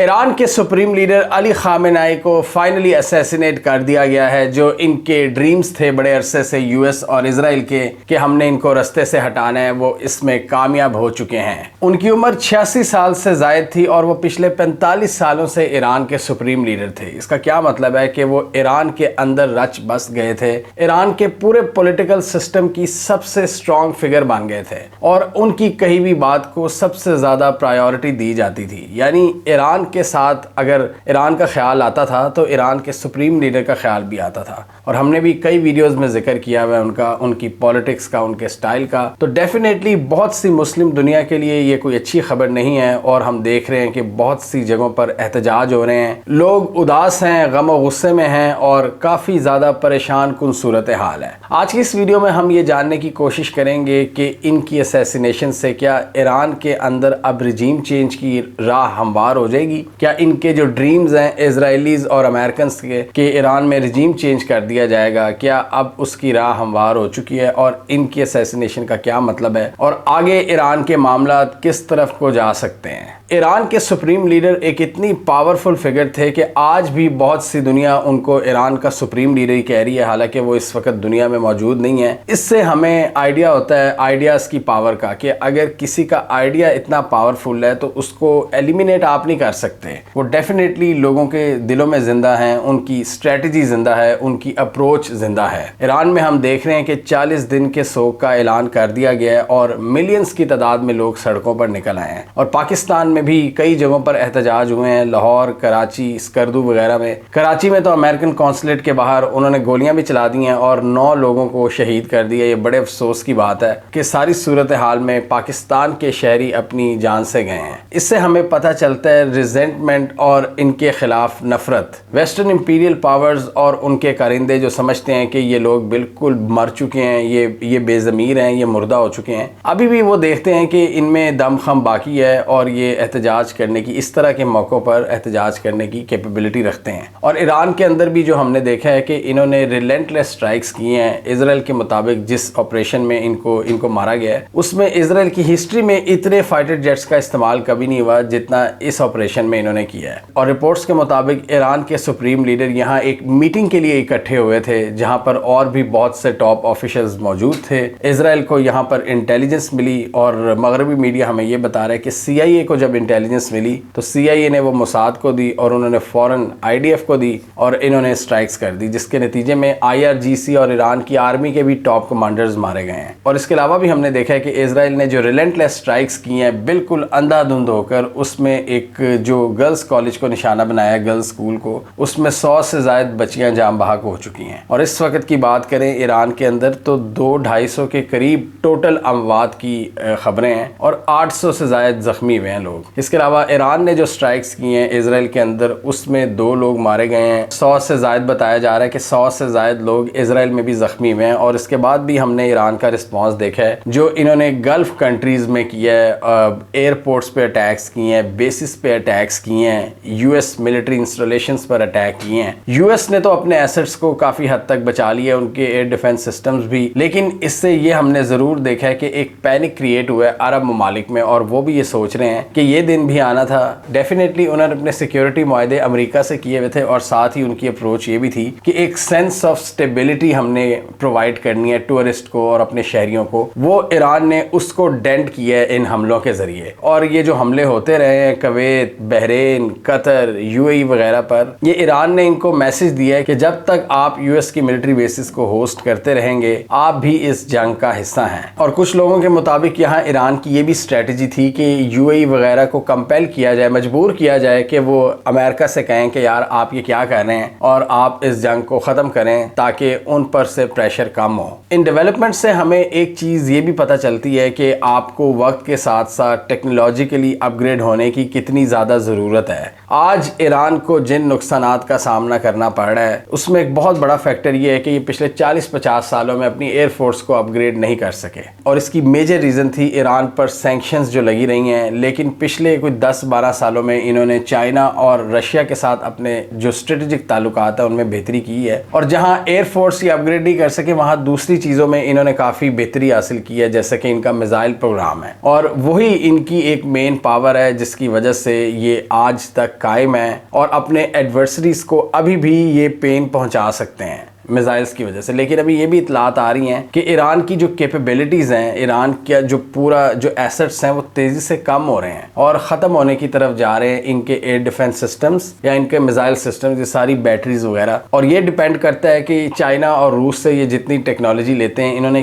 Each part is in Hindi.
ईरान के सुप्रीम लीडर अली खामेनेई को फाइनली असैसिनेट कर दिया गया है। जो इनके ड्रीम्स थे बड़े अरसे से यूएस और इजराइल के कि हमने इनको रास्ते से हटाना है, वो इसमें कामयाब हो चुके हैं। उनकी उम्र 86 साल से जायद थी और वो पिछले 45 सालों से ईरान के सुप्रीम लीडर थे। इसका क्या मतलब है कि वो ईरान के अंदर रच बस गए थे, ईरान के पूरे पॉलिटिकल सिस्टम की सबसे स्ट्रॉन्ग फिगर बन गए थे और उनकी कही भी बात को सबसे ज्यादा प्रायोरिटी दी जाती थी। यानी ईरान के साथ अगर ईरान का ख्याल आता था तो ईरान के सुप्रीम लीडर का ख्याल भी आता था। और हमने भी कई वीडियोस में जिक्र किया हुआ है उनका, उनकी पॉलिटिक्स का, उनके स्टाइल का। तो डेफिनेटली बहुत सी मुस्लिम दुनिया के लिए ये कोई अच्छी खबर नहीं है और हम देख रहे हैं कि बहुत सी जगहों पर एहतजाज हो रहे हैं, लोग उदास हैं, गम और गुस्से में हैं और काफ़ी ज़्यादा परेशान कुन सूरत हाल है। आज की इस वीडियो में हम ये जानने की कोशिश करेंगे कि इनकी असैसिनेशन से क्या ईरान के अंदर अब रिजीम चेंज की राह हमवार हो जाएगी, क्या इनके जो ड्रीम्स हैं इजरायलीज और अमेरिकन के ईरान में रिजीम चेंज कर दिया जाएगा, क्या अब उसकी राह हमवार हो चुकी है और इनकी असैसिनेशन का क्या मतलब है और आगे ईरान के मामला किस तरफ को जा सकते हैं। ईरान के सुप्रीम लीडर एक इतनी पावरफुल फिगर थे कि आज भी बहुत सी दुनिया उनको ईरान का सुप्रीम लीडर ही कह रही है, हालांकि वो इस वक्त दुनिया में मौजूद नहीं है। इससे हमें आइडिया होता है आइडियाज की पावर का कि अगर किसी का आइडिया इतना पावरफुल है तो उसको एलिमिनेट आप नहीं कर सकते। वो डेफिनेटली लोगों के दिलों में जिंदा है, उनकी स्ट्रेटजी जिंदा है, उनकी अप्रोच जिंदा है। ईरान में हम देख रहे हैं कि 40 दिन के सोग का ऐलान कर दिया गया है और मिलियंस की तादाद में लोग सड़कों पर निकल आए हैं। और पाकिस्तान में भी कई जगहों पर एहतजाज हुए हैं, लाहौर, कराची, स्कर्दू वगैरह में। कराची में तो अमेरिकन कॉन्सुलेट के बाहर उन्होंने गोलियां भी चला दी हैं और 9 लोगों को शहीद कर दिया। ये बड़े अफसोस की बात है कि सारी सूरत हाल में पाकिस्तान के शहरी अपनी जान से गए हैं। इससे हमें पता चलता है रिजेंटमेंट और इनके खिलाफ नफरत। वेस्टर्न इंपीरियल पावर्स और उनके कारिंदे जो समझते हैं कि ये लोग बिल्कुल मर चुके हैं, ये बेजमीर हैं, ये मुर्दा हो चुके हैं, अभी भी वो देखते हैं कि इनमें दमखम बाकी है और ये एहतजाज करने की, इस तरह के मौक़ों पर एहतजाज करने की कैपेबिलिटी रखते हैं। और ईरान के अंदर भी जो हमने देखा है कि इन्होंने रिलेंटलेस स्ट्राइक्स की हैं। इजराइल के मुताबिक जिस ऑपरेशन में इनको मारा गया है उसमें इजराइल की हिस्ट्री में इतने फाइटर जेट्स का इस्तेमाल कभी नहीं हुआ जितना इस ऑपरेशन में इन्होंने किया है। और रिपोर्ट्स के मुताबिक ईरान के सुप्रीम लीडर यहाँ एक मीटिंग के लिए इकट्ठे हुए थे जहाँ पर और भी बहुत से टॉप ऑफिशियल्स मौजूद थे। इजराइल को यहाँ पर इंटेलिजेंस मिली और मगरबी मीडिया हमें ये बता रहा है कि CIA को जब इंटेलिजेंस मिली तो CIA ने वो मोसाद को दी और उन्होंने फौरन IDF को दी और इन्होंने स्ट्राइक्स कर दी, जिसके नतीजे में IRGC और ईरान की आर्मी के भी टॉप कमांडर्स मारे गए हैं। और इसके अलावा भी हमने देखा है कि इजराइल ने जो रिलेंटलेस स्ट्राइक्स की हैं बिल्कुल अंधाधुंध होकर, उसमें एक जो गर्ल्स कॉलेज को निशाना बनाया, गर्ल्स स्कूल को, उसमें 100 से ज्यादा बच्चियां जाम बहक हो चुकी हैं। और इस वक्त की बात करें ईरान के अंदर तो 200-250 के करीब टोटल अमवात की खबरें हैं और 800 से ज्यादा जख्मी हुए हैं लोग। इसके अलावा ईरान ने जो स्ट्राइक्स की हैं इजराइल के अंदर उसमें 2 लोग मारे गए हैं। 100 से ज्यादा बताया जा रहा है कि 100 से ज्यादा लोग इजराइल में भी जख्मी हुए हैं। और इसके बाद भी हमने ईरान का रिस्पॉन्स देखा है जो इन्होंने गल्फ कंट्रीज में किया है, एयरपोर्ट्स पे अटैक्स किए हैं, बेसिस पे अटैक्स किए हैं, यूएस मिलिट्री इंस्टॉलेशंस पर अटैक किए हैं। यूएस ने तो अपने एसेट्स को काफी हद तक बचा लिया, उनके एयर डिफेंस सिस्टम्स भी, लेकिन इससे ये हमने जरूर देखा है कि एक पैनिक क्रिएट हुआ है अरब ममालिक में और वो भी ये सोच रहे हैं कि ये दिन भी आना था। डेफिनेटली उन्होंने अपने सिक्योरिटी मुआहदे अमेरिका से किए हुए थे और साथ ही उनकी अप्रोच ये भी थी कि एक सेंस ऑफ स्टेबिलिटी हमने प्रोवाइड करनी है टूरिस्ट को और अपने शहरियों को। वो ईरान ने उसको डेंट किया है इन हमलों के जरिए। और ये जो हमले होते रहे हैं कुवैत, बहरीन, कतर, UAE वगैरह पर, ये ईरान ने इनको मैसेज दिया है कि जब तक आप US की मिलिट्री बेसिस को होस्ट करते रहेंगे आप भी इस जंग का हिस्सा हैं। और कुछ लोगों के मुताबिक यहाँ ईरान की ये भी स्ट्रेटजी थी कि UAE वगैरह को कंपेल किया जाए, मजबूर किया जाए कि वो अमेरिका से कहें कि यार आप ये क्या कर रहे हैं और आप इस जंग को ख़त्म करें ताकि उन पर से प्रेशर कम हो। इन डेवलपमेंट से हमें एक चीज़ ये भी पता चलती है कि आपको वक्त के साथ साथ टेक्नोलॉजिकली अपग्रेड होने की कितनी ज़्यादा ज़रूरत है। आज ईरान को जिन नुकसानात का सामना करना पड़ रहा है उसमें एक बहुत बड़ा फैक्टर ये है कि ये पिछले 40-50 सालों में अपनी एयरफोर्स को अपग्रेड नहीं कर सके और इसकी मेजर रीज़न थी ईरान पर सैंक्शंस जो लगी रही हैं। लेकिन पिछले कुछ 10-12 सालों में इन्होंने चाइना और रशिया के साथ अपने जो स्ट्रेटेजिक ताल्लुकात है उनमें बेहतरी की है, और जहां एयरफोर्स ये अपग्रेड नहीं कर सके वहां दूसरी चीज़ों में इन्होंने काफ़ी बेहतरी हासिल की है, जैसे कि इनका मिसाइल प्रोग्राम है, और वही इनकी एक मेन पावर है जिसकी वजह से ये आज तक कायम है और अपने एडवर्सरीज को अभी भी ये पेन पहुंचा सकते हैं मिसाइल्स की वजह से। लेकिन अभी ये भी इतलात आ रही हैं कि ईरान की जो कैपेबिलिटीज़ हैं, ईरान का जो पूरा जो एसेट्स हैं वो तेज़ी से कम हो रहे हैं और ख़त्म होने की तरफ जा रहे हैं इनके एयर डिफेंस सिस्टम्स या इनके मिसाइल सिस्टम्स, ये सारी बैटरीज वगैरह। और ये डिपेंड करता है कि चाइना और रूस से ये जितनी टेक्नोलॉजी लेते हैं इन्होंने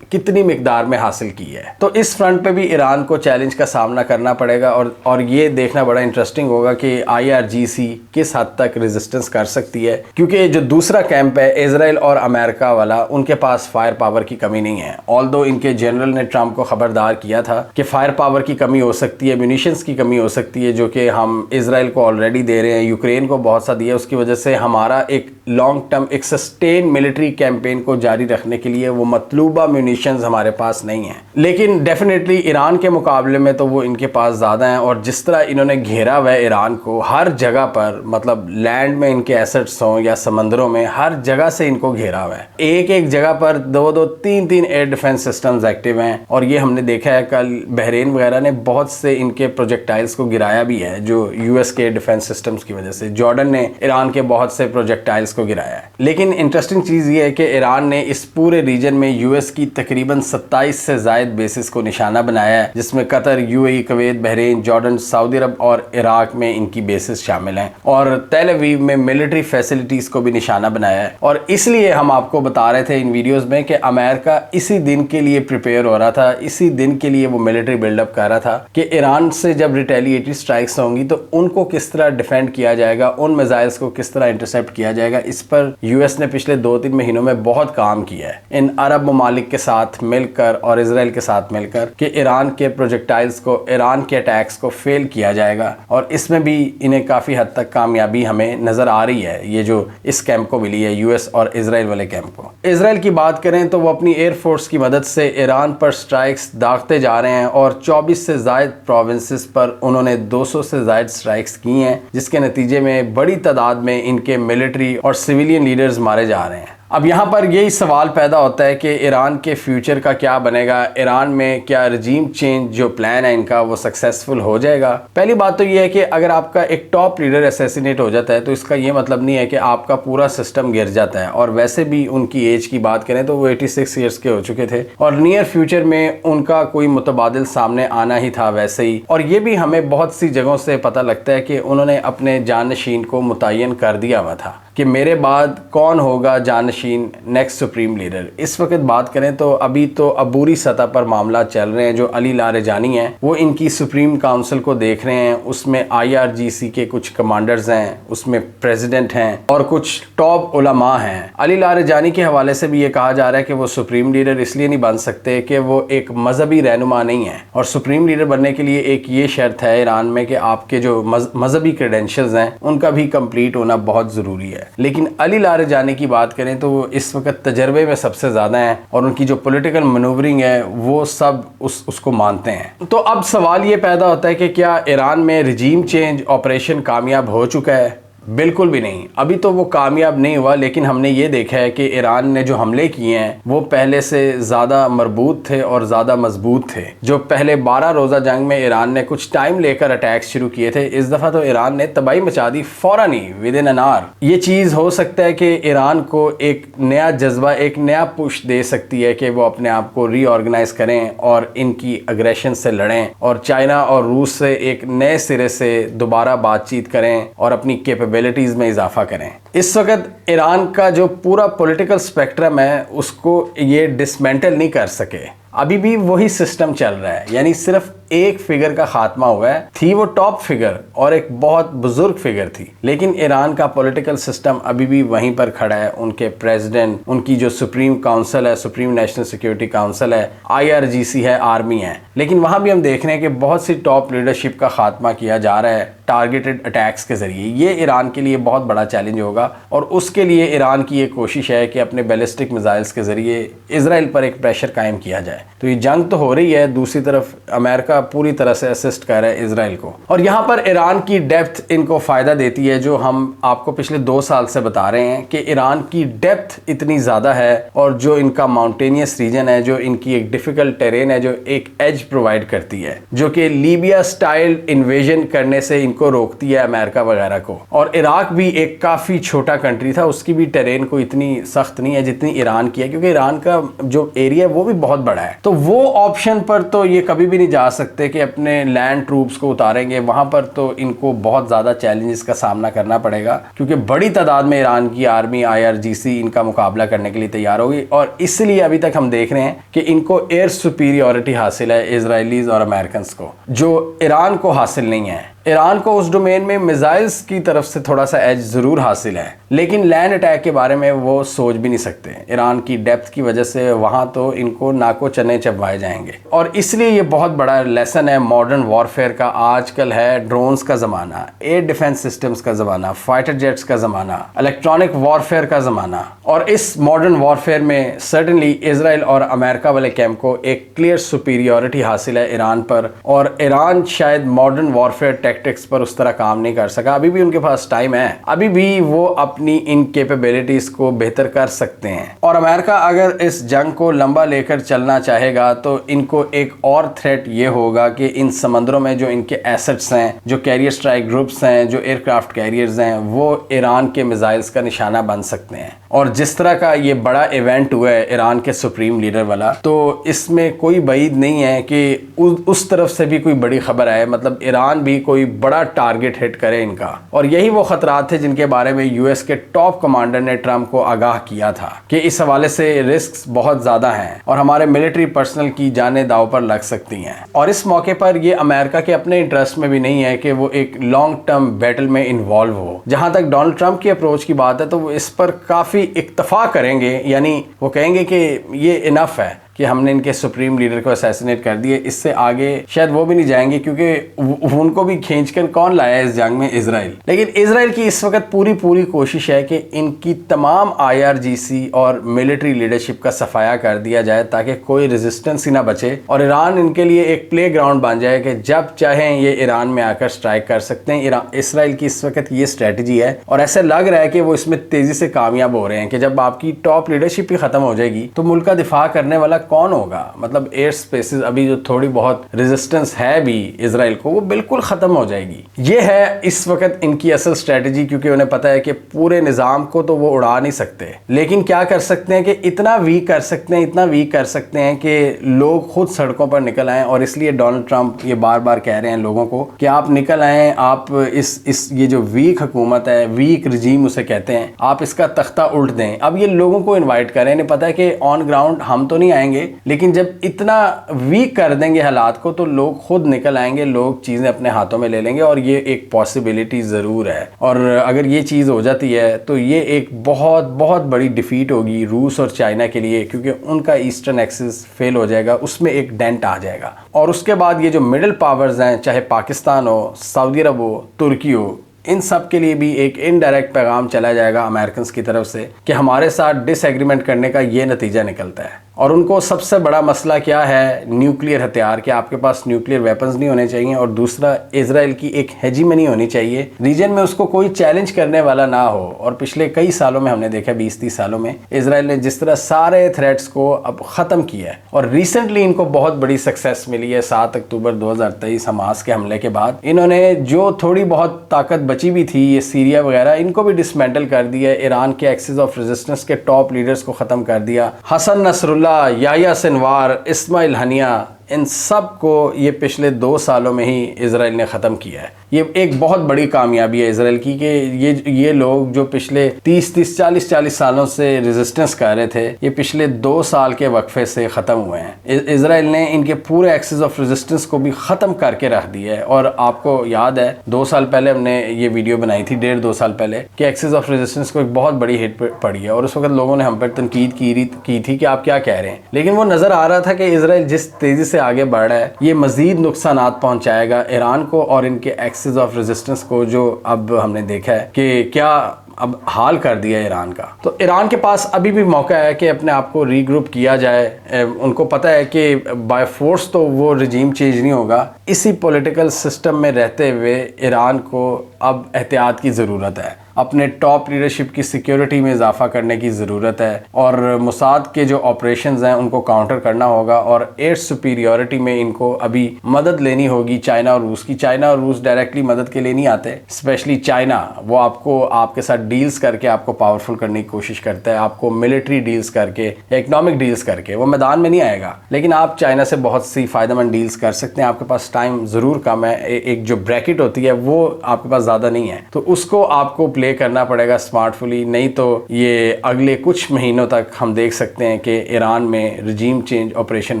कितनी मिकदार में हासिल की है। तो इस फ्रंट पे भी ईरान को चैलेंज का सामना करना पड़ेगा और ये देखना बड़ा इंटरेस्टिंग होगा कि IRGC किस हद तक रेजिस्टेंस कर सकती है, क्योंकि जो दूसरा कैंप है इजराइल और अमेरिका वाला, उनके पास फायर पावर की कमी नहीं है। ऑल्दो इनके जनरल ने ट्रंप को खबरदार किया था कि फायर पावर की कमी हो सकती है, म्यूनिशंस की कमी हो सकती है, जो कि हम इजराइल को ऑलरेडी दे रहे हैं, यूक्रेन को बहुत सा दिया, उसकी वजह से हमारा एक लॉन्ग टर्म एक सस्टेन मिलिट्री कैंपेन को जारी रखने के लिए वो मतलूबा म्यूनिशंस हमारे पास नहीं है। लेकिन डेफिनेटली ईरान के मुकाबले में तो वो इनके पास ज़्यादा हैं, और जिस तरह इन्होंने घेरा हुआ है ईरान को हर जगह पर, मतलब लैंड में इनके एसेट्स हों या समंदरों में, हर जगह से इनको घेरा हुआ है। एक एक जगह पर 2-2, 3-3 एयर डिफेंस सिस्टम्स एक्टिव हैं, और ये हमने देखा है कल बहरीन वगैरह ने बहुत से इनके प्रोजेक्टाइल्स को गिराया भी है जो US के डिफेंस सिस्टम्स की वजह से। जॉर्डन ने ईरान के बहुत से प्रोजेक्टाइल्स को गिराया है। लेकिन इंटरेस्टिंग चीज़ ये है कि ईरान ने इस पूरे रीजन में US की तकरीबन 27 से ज़ायद बेसिस को निशाना बनाया है, जिसमें Qatar, UAE, Kuwait, Bahrain, Jordan, Saudi Arabia और इराक में इनकी बेसिस शामिल हैं, और तेल अवीव में मिलिट्री फैसिलिटीज़ को भी निशाना बनाया है। और इसलिए हम आपको बता रहे थे इन वीडियोज़ में कि अमेरिका इसी दिन के लिए प्रिपेयर हो रहा था, इसी दिन के लिए वो मिलिट्री बिल्डअप कर रहा था कि ईरान से जब रिटेलिएटरी स्ट्राइक्स होंगी तो उनको किस तरह डिफेंड किया जाएगा, उन मिसाइल्स को किस तरह इंटरसेप्ट किया जाएगा। इस पर US ने पिछले 2-3 महीनों में बहुत काम किया है इन अरब ममालिक के साथ मिलकर और इजराइल के साथ मिलकर कि ईरान के प्रोजेक्टाइल्स को, ईरान के अटैक्स को फेल किया जाएगा, और इसमें भी इन्हें काफ़ी हद तक कामयाबी हमें नज़र आ रही है, ये जो इस कैंप को मिली है US और इजराइल वाले कैंप को। इजराइल की बात करें तो वो अपनी एयरफोर्स की मदद से ईरान पर स्ट्राइक्स दागते जा रहे हैं, और 24 से ज़ायद प्रोविंसेस पर उन्होंने 200 से ज़ायद स्ट्राइक्स की हैं, जिसके नतीजे में बड़ी तादाद में इनके मिलिट्री और सिविलियन लीडर्स मारे जा रहे हैं। अब यहाँ पर यही सवाल पैदा होता है कि ईरान के फ्यूचर का क्या बनेगा, ईरान में क्या रजीम चेंज जो प्लान है इनका वो सक्सेसफुल हो जाएगा। पहली बात तो ये है कि अगर आपका एक टॉप लीडर असैसिनेट हो जाता है तो इसका ये मतलब नहीं है कि आपका पूरा सिस्टम गिर जाता है, और वैसे भी उनकी एज की बात करें तो वो 86 ईयर्स के हो चुके थे, और नियर फ्यूचर में उनका कोई मुतबादिल सामने आना ही था वैसे ही। और ये भी हमें बहुत सी जगहों से पता लगता है कि उन्होंने अपने जानशीन को मुतय्यन कर दिया हुआ था कि मेरे बाद कौन होगा जानशीन, नेक्स्ट सुप्रीम लीडर। इस वक्त बात करें तो अभी तो अबूरी सतह पर मामला चल रहे हैं। जो अली लारेजानी हैं वो इनकी सुप्रीम काउंसिल को देख रहे हैं, उसमें IRGC के कुछ कमांडर्स हैं, उसमें प्रेसिडेंट हैं और कुछ टॉप उलमा हैं। अली लारेजानी के हवाले से भी ये कहा जा रहा है कि वो सुप्रीम लीडर इसलिए नहीं बन सकते कि वो एक मजहबी रहनुमा नहीं है, और सुप्रीम लीडर बनने के लिए एक ये शर्त है ईरान में कि आपके जो मजहबी क्रेडेंशियल्स हैं उनका भी कंप्लीट होना बहुत ज़रूरी है। लेकिन अली लारेजानी की बात करें तो वो इस वक्त तजर्बे में सबसे ज़्यादा हैं, और उनकी जो पॉलिटिकल मनूवरिंग है वो सब उसको मानते हैं। तो अब सवाल ये पैदा होता है कि क्या ईरान में रजीम चेंज ऑपरेशन कामयाब हो चुका है? बिल्कुल भी नहीं, अभी तो वो कामयाब नहीं हुआ। लेकिन हमने ये देखा है कि ईरान ने जो हमले किए हैं वो पहले से ज़्यादा मरबूत थे और ज़्यादा मजबूत थे। जो पहले 12 रोज़ा जंग में ईरान ने कुछ टाइम लेकर अटैक्स शुरू किए थे, इस दफ़ा तो ईरान ने तबाही मचा दी फ़ौरन ही, विद इन एन आवर। ये चीज़ हो सकता है कि ईरान को एक नया जज्बा, एक नया पुश दे सकती है कि वो अपने आप को रीऑर्गेनाइज करें और इनकी अग्रेशन से लड़ें, और चाइना और रूस से एक नए सिरे से दोबारा बातचीत करें और अपनी कैपेबिलिटीज़ में इजाफा करें। इस वक्त ईरान का जो पूरा पॉलिटिकल स्पेक्ट्रम है उसको ये डिसमेंटल नहीं कर सके, अभी भी वही सिस्टम चल रहा है। यानी सिर्फ एक फिगर का खात्मा हुआ है, थी वो टॉप फिगर और एक बहुत बुजुर्ग फिगर थी, लेकिन ईरान का पॉलिटिकल सिस्टम अभी भी वहीं पर खड़ा है। उनके प्रेसिडेंट, उनकी जो सुप्रीम काउंसिल है, सुप्रीम नेशनल सिक्योरिटी काउंसिल है, IRGC है, आर्मी है, लेकिन वहां भी हम देख रहे हैं कि बहुत सी टॉप लीडरशिप का खात्मा किया जा रहा है टारगेटेड अटैक्स के जरिए। ये ईरान के लिए बहुत बड़ा चैलेंज होगा, और उसके लिए ईरान की ये कोशिश है कि अपने बैलिस्टिक मिसाइल्स के जरिए इसराइल पर एक प्रेशर कायम किया जाए। तो ये जंग तो हो रही है, दूसरी तरफ अमेरिका अमेरिका पूरी तरह से असिस्ट कर रहा है इसराइल को। और यहाँ पर ईरान की डेप्थ इनको फ़ायदा देती है, जो हम आपको पिछले 2 साल से बता रहे हैं कि ईरान की डेप्थ इतनी ज़्यादा है और जो इनका माउंटेनियस रीजन है, जो इनकी एक डिफ़िकल्ट टेरेन है, जो एक एज प्रोवाइड करती है, जो कि लीबिया स्टाइल इन्वेजन करने से इनको रोकती है अमेरिका वगैरह को। और इराक भी एक काफ़ी छोटा कंट्री था, उसकी भी टेरेन को इतनी सख्त नहीं है जितनी ईरान की है, क्योंकि ईरान का जो एरिया है वो भी बहुत बड़ा है। तो वो ऑप्शन पर तो ये कभी भी नहीं जा सकते कि अपने लैंड ट्रूप्स को उतारेंगे, वहां पर तो इनको बहुत ज़्यादा चैलेंजेस का सामना करना पड़ेगा, क्योंकि बड़ी तादाद में ईरान की आर्मी IRGC इनका मुकाबला करने के लिए तैयार होगी। और इसलिए अभी तक हम देख रहे हैं कि इनको एयर सुपीरियॉरिटी हासिल है इजरायलीज और अमेरिकन को, जो ईरान को हासिल नहीं है। ईरान को उस डोमेन में मिसाइल्स की तरफ से थोड़ा सा एज ज़रूर हासिल है, लेकिन लैंड अटैक के बारे में वो सोच भी नहीं सकते। ईरान की डेप्थ की वजह से वहाँ तो इनको नाको चने चबवाए जाएंगे। और इसलिए ये बहुत बड़ा लेसन है मॉडर्न वॉरफेयर का। आजकल है ड्रोन्स का ज़माना, एयर डिफेंस सिस्टम्स का ज़माना, फाइटर जेट्स का ज़माना, इलेक्ट्रॉनिक वॉरफेयर का ज़माना। और इस मॉडर्न वॉरफेयर में सर्टनली इसराइल और अमेरिका वाले कैंप को एक क्लियर सुपीरियॉरिटी हासिल है ईरान पर। और ईरान शायद मॉडर्न वॉरफेयर टैक्टिक्स पर उस तरह काम नहीं कर सका। अभी भी उनके पास टाइम है, अभी भी वो अपनी इन कैपेबिलिटीज को बेहतर कर सकते हैं। और अमेरिका अगर इस जंग को लंबा लेकर चलना चाहेगा तो इनको एक और थ्रेट ये होगा कि इन समंदरों में जो इनके एसेट्स हैं, जो कैरियर स्ट्राइक ग्रुप्स हैं, जो एयरक्राफ्ट कैरियर्स हैं, वो ईरान के मिसाइल्स का निशाना बन सकते हैं। और जिस तरह का ये बड़ा इवेंट हुआ है ईरान के सुप्रीम लीडर वाला, तो इसमें कोई बईद नहीं है कि उस तरफ से भी कोई बड़ी खबर आए, मतलब ईरान भी कोई बड़ा टारगेट हिट करे इनका। और यही वो खतरात थे जिनके बारे में यूएस के टॉप कमांडर ने ट्रंप को आगाह किया था कि इस हवाले से रिस्क बहुत ज्यादा हैं और हमारे मिलिट्री पर्सनल की जानें दांव पर लग सकती हैं। और इस मौके पर ये अमेरिका के अपने इंटरेस्ट में भी नहीं है कि वो एक लॉन्ग टर्म बैटल में इन्वॉल्व हो। जहां तक डोनाल्ड ट्रंप की अप्रोच की बात है तो वो इस पर काफी इत्तफाक करेंगे, यानी वो कहेंगे कि ये इनफ है कि हमने इनके सुप्रीम लीडर को असैसिनेट कर दिए, इससे आगे शायद वो भी नहीं जाएंगे, क्योंकि उनको भी खींचकर कौन लाया है इस जंग में? इजराइल। लेकिन इजराइल की इस वक्त पूरी कोशिश है कि इनकी तमाम IRGC और मिलिट्री लीडरशिप का सफाया कर दिया जाए ताकि कोई रेजिस्टेंस ही ना बचे और ईरान इनके लिए एक प्ले ग्राउंड बन जाए कि जब चाहें ये ईरान में आकर स्ट्राइक कर सकते हैं। इसराइल की इस वक्त ये स्ट्रेटजी है और ऐसा लग रहा है कि वो इसमें तेजी से कामयाब हो रहे हैं कि जब आपकी टॉप लीडरशिप ही खत्म हो जाएगी तो मुल्क का दिफा करने वाला कौन होगा? मतलब एयर स्पेसेस अभी जो थोड़ी बहुत रेजिस्टेंस है भी इजराइल को, वो बिल्कुल खत्म हो जाएगी। ये है इस वक्त इनकी असल स्ट्रेटजी, क्योंकि उन्हें पता है कि पूरे निजाम को तो वो उड़ा नहीं सकते, लेकिन क्या कर सकते हैं कि इतना वीक कर सकते हैं, इतना वीक कर सकते हैं कि लोग खुद सड़कों पर निकल आए। और इसलिए डोनाल्ड ट्रंप ये बार बार कह रहे हैं लोगों को कि आप निकल आए, आप इस ये जो वीक हुकूमत है, वीक रिजीम उसे कहते हैं, आप इसका तख्ता उल्ट दें। अब ये लोगों को इन्वाइट करें, इन्हें पता है कि ऑन ग्राउंड हम तो नहीं आएंगे, लेकिन जब इतना वीक कर देंगे हालात को तो लोग खुद निकल आएंगे, लोग चीज़ें अपने हाथों में ले लेंगे। और ये एक पॉसिबिलिटी ज़रूर है। और अगर ये चीज़ हो जाती है तो ये एक बहुत बहुत बड़ी डिफीट होगी रूस और चाइना के लिए, क्योंकि उनका ईस्टर्न एक्सिस फेल हो जाएगा, उसमें एक डेंट आ जाएगा। और उसके बाद ये जो मिडिल पावर्स हैं, चाहे पाकिस्तान हो, सऊदी अरब हो, तुर्की हो, इन सब के लिए भी एक इनडायरेक्ट पैगाम चला जाएगा अमेरिकन की तरफ से कि हमारे साथ डिसएग्रीमेंट करने का ये नतीजा निकलता है। और उनको सबसे बड़ा मसला क्या है? न्यूक्लियर हथियार, कि आपके पास न्यूक्लियर वेपन्स नहीं होने चाहिए। और दूसरा, इजराइल की एक हेजीमनी होनी चाहिए रीजन में, उसको कोई चैलेंज करने वाला ना हो। और पिछले कई सालों में हमने देखा, 20-30 सालों में इजराइल ने जिस तरह सारे थ्रेट्स को अब ख़त्म किया है। और रिसेंटली इनको बहुत बड़ी सक्सेस मिली है 7 अक्टूबर 2023 हमास के हमले के बाद। इन्होंने जो थोड़ी बहुत ताकत बची भी थी, ये सीरिया वगैरह, इनको भी डिसमेंटल कर दिया। ईरान के एक्सिस ऑफ रेजिस्टेंस के टॉप लीडर्स को ख़त्म कर दिया। Hassan Nasrallah, Yahya Sinwar, Ismail Haniyeh, इन सब को ये पिछले 2 सालों में ही इजराइल ने ख़त्म किया है। ये एक बहुत बड़ी कामयाबी है इजराइल की कि ये लोग जो पिछले 30-30, 40-40 सालों से रेजिस्टेंस कर रहे थे, ये पिछले 2 साल के वक्फे से ख़त्म हुए हैं। इजराइल ने इनके पूरे एक्सिस ऑफ रेजिस्टेंस को भी ख़त्म करके रख दिया है। और आपको याद है 2 साल पहले हमने ये वीडियो बनाई थी, 1.5-2 साल पहले, कि एक्सिस ऑफ रेजिस्टेंस को एक बहुत बड़ी हिट पड़ी है। और उस वक्त लोगों ने हम पर तनकीद की थी कि आप क्या कह रहे हैं, लेकिन वो नज़र आ रहा था कि इजराइल जिस तेज़ी से आगे बढ़ रहा है, ये मजीद नुकसानात पहुंचाएगा ईरान को और इनके एक्सिस ऑफ रेजिस्टेंस को, जो अब हमने देखा है कि क्या अब हाल कर दिया है ईरान का। तो ईरान के पास अभी भी मौका है कि अपने आप को रीग्रुप किया जाए। उनको पता है कि बाय फोर्स तो वो रिजीम चेंज नहीं होगा। इसी पॉलिटिकल सिस्टम में रहते हुए ईरान को अब एहतियात की ज़रूरत है, अपने टॉप लीडरशिप की सिक्योरिटी में इजाफा करने की ज़रूरत है और मोसाद के जो ऑपरेशंस हैं उनको काउंटर करना होगा और एयर सुपीरियॉरिटी में इनको अभी मदद लेनी होगी चाइना और रूस की। चाइना और रूस डायरेक्टली मदद के लिए नहीं आते, स्पेशली चाइना वो आपको आपके साथ डील्स करके आपको पावरफुल करने की कोशिश करता है, आपको मिलिट्री डील्स करके, इकोनॉमिक डील्स करके। वो मैदान में नहीं आएगा, लेकिन आप चाइना से बहुत सी फ़ायदेमंद डील्स कर सकते हैं। आपके पास टाइम ज़रूर कम है, एक जो ब्रैकेट होती है वो आपके पास ज़्यादा नहीं है, तो उसको आपको प्ले करना पड़ेगा स्मार्टफुली। नहीं तो ये अगले कुछ महीनों तक हम देख सकते हैं कि ईरान में रिजीम चेंज ऑपरेशन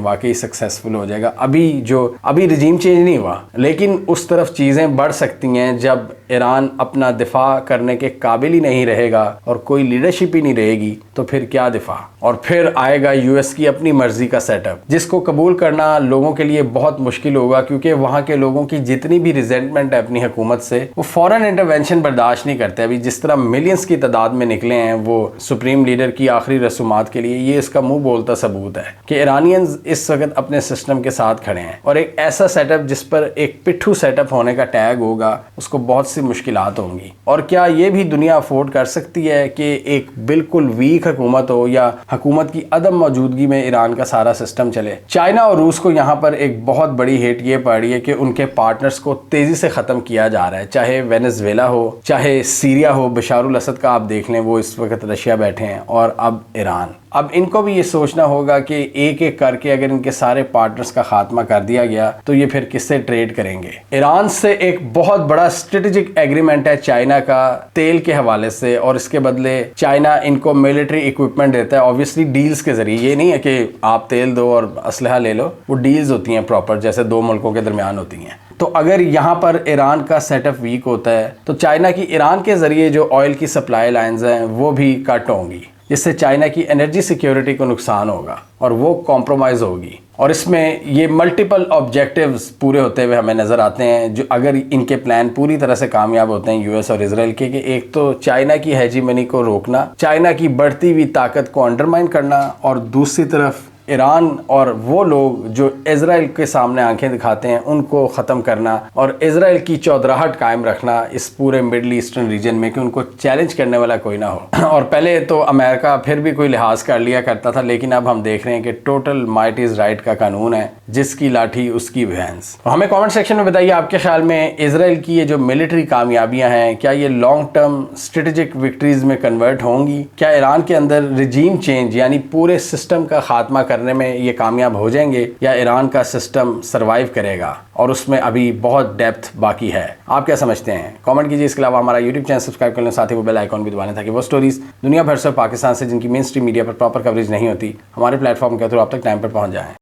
वाकई सक्सेसफुल हो जाएगा। अभी रिजीम चेंज नहीं हुआ, लेकिन उस तरफ चीज़ें बढ़ सकती हैं जब ईरान अपना दिफा करने के काबिल ही नहीं रहेगा और कोई लीडरशिप ही नहीं रहेगी, तो फिर क्या दिफा। और फिर आएगा यूएस की अपनी मर्जी का सेटअप, जिसको कबूल करना लोगों के लिए बहुत मुश्किल होगा, क्योंकि वहाँ के लोगों की जितनी भी रिजेंटमेंट है अपनी हुकूमत से, वो फॉरेन इंटरवेंशन बर्दाश्त नहीं करते। अभी जिस तरह मिलियंस की तादाद में निकले हैं वो सुप्रीम लीडर की आखिरी रसूमात के लिए, ये इसका मुंह बोलता सबूत है कि ईरानियंस इस वक्त अपने सिस्टम के साथ खड़े हैं। और एक ऐसा सेटअप जिस पर एक पिट्ठू सेटअप होने का टैग होगा, उसको बहुत सी मुश्किलात होंगी। और क्या ये भी दुनिया अफोर्ड कर सकती है कि एक बिल्कुल वीक हुकूमत हो या हुकूमत की अदम मौजूदगी में ईरान का सारा सिस्टम चले। चाइना और रूस को यहाँ पर एक बहुत बड़ी हिट ये पड़ रही है कि उनके पार्टनर्स को तेजी से ख़त्म किया जा रहा है, चाहे वेनेजुएला हो, चाहे सीरिया हो, बशारुल असद का आप देख लें, वो इस वक्त रशिया बैठे हैं, और अब ईरान। अब इनको भी ये सोचना होगा कि एक एक करके अगर इनके सारे पार्टनर्स का खात्मा कर दिया गया तो ये फिर किससे ट्रेड करेंगे। ईरान से एक बहुत बड़ा स्ट्रेटेजिक एग्रीमेंट है चाइना का तेल के हवाले से, और इसके बदले चाइना इनको मिलिट्री इक्विपमेंट देता है, ऑब्वियसली डील्स के जरिए। ये नहीं है कि आप तेल दो और असलहा ले लो, वो डील्स होती हैं प्रॉपर, जैसे दो मुल्कों के दरमियान होती हैं। तो अगर यहाँ पर ईरान का सेटअप वीक होता है तो चाइना की ईरान के जरिए जो ऑयल की सप्लाई लाइंस हैं वो भी कट होंगी, जिससे चाइना की एनर्जी सिक्योरिटी को नुकसान होगा और वो कॉम्प्रोमाइज़ होगी। और इसमें ये मल्टीपल ऑब्जेक्टिव्स पूरे होते हुए हमें नज़र आते हैं, जो अगर इनके प्लान पूरी तरह से कामयाब होते हैं यूएस और इजराइल के, कि एक तो चाइना की हेजीमनी को रोकना, चाइना की बढ़ती हुई ताकत को अंडरमाइन करना, और दूसरी तरफ ईरान और वो लोग जो इजराइल के सामने आंखें दिखाते हैं उनको ख़त्म करना, और इजराइल की चौधराहट कायम रखना इस पूरे मिडल ईस्टर्न रीजन में कि उनको चैलेंज करने वाला कोई ना हो। और पहले तो अमेरिका फिर भी कोई लिहाज कर लिया करता था, लेकिन अब हम देख रहे हैं कि टोटल माइट इज़ राइट का कानून है, जिसकी लाठी उसकी भैंस। हमें कमेंट सेक्शन में बताइए आपके ख्याल में इजराइल की ये जो मिलिट्री कामयाबियाँ हैं, क्या ये लॉन्ग टर्म स्ट्रेटेजिक विक्ट्रीज में कन्वर्ट होंगी? क्या ईरान के अंदर रिजीम चेंज यानी पूरे सिस्टम का खात्मा करने में ये कामयाब हो जाएंगे, या ईरान का सिस्टम सरवाइव करेगा और उसमें अभी बहुत डेप्थ बाकी है? आप क्या समझते हैं? कमेंट कीजिए। इसके अलावा हमारा यूट्यूब चैनल सब्सक्राइब कर लें, साथ ही वो बेल आइकॉन भी दबा लें, ताकि वो स्टोरीज दुनिया भर से पाकिस्तान से जिनकी मेन स्ट्रीम मीडिया पर प्रॉपर कवरेज नहीं होती, हमारे प्लेटफॉर्म के थ्रू आप तक टाइम पर पहुंच जाएं।